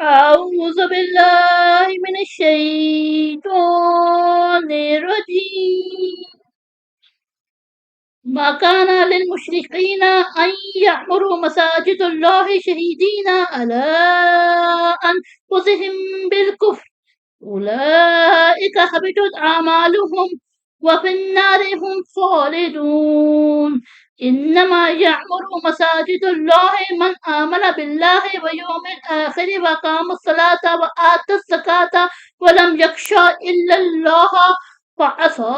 أعوذ بالله من الشيطان الرجيم ما كان للمشركين أن يعمروا مساجد الله شهيدين على أنفسهم بالكفر أولئك حبطت أعمالهم وفي النار هم خالدون إنما يعمر مساجد الله من آمن بالله واليوم الآخر وأقام الصلاة وآتى الزكاة ولم يخشى إلا الله فعسى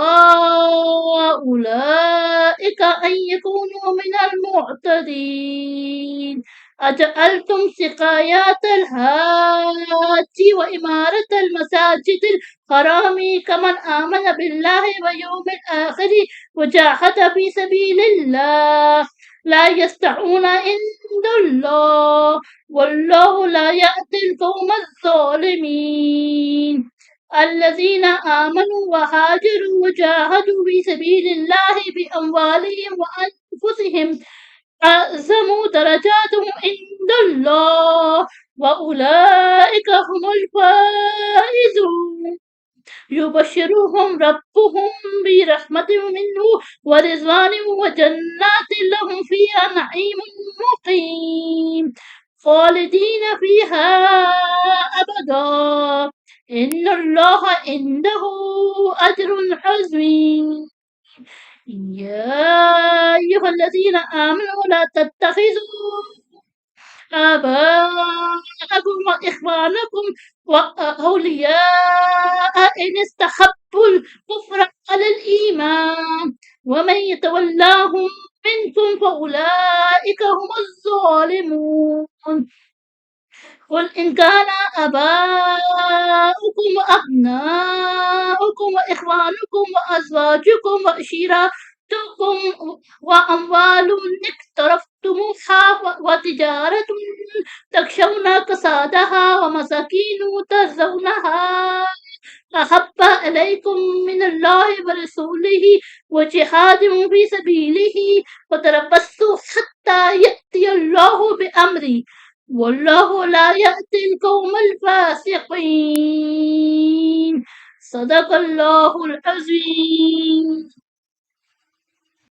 أولئك أن يكونوا من المعتدين. أجعلتم سقايات الحاج وإمارة المساجد الحرام كمن آمن بالله واليوم الآخر وجاهد في سبيل الله لا يستطيعون عند الله والله لا يهدي القوم الظالمين. الذين آمنوا وهاجروا وجاهدوا في سبيل الله بأموالهم وأنفسهم أعظم درجات عند الله وأولئك هم الفائزون. يبشرهم ربهم برحمة منه ورضوان وجنات لهم فيها نعيم مقيم خالدين فيها أبدا إن الله عنده أجر عظيم. يا أيها الذين آمنوا لا تتخذوا آباءكم وإخوانكم وأولياء إن استحبوا الكفر على الإيمان ومن يتولاهم منكم فأولئك هم الظالمون. قل إن كان آباؤكم وأبناؤكم وإخوانكم وأزواجكم وعشيرتكم وأموال اقترفتموها وتجارة تخشون كسادها ومساكين ترضونها أحب إليكم من الله ورسوله وجهاد في سبيله فتربصوا حتى يأتي الله بأمره والله لا يأتي القوم الفاسقين. صدق الله العظيم.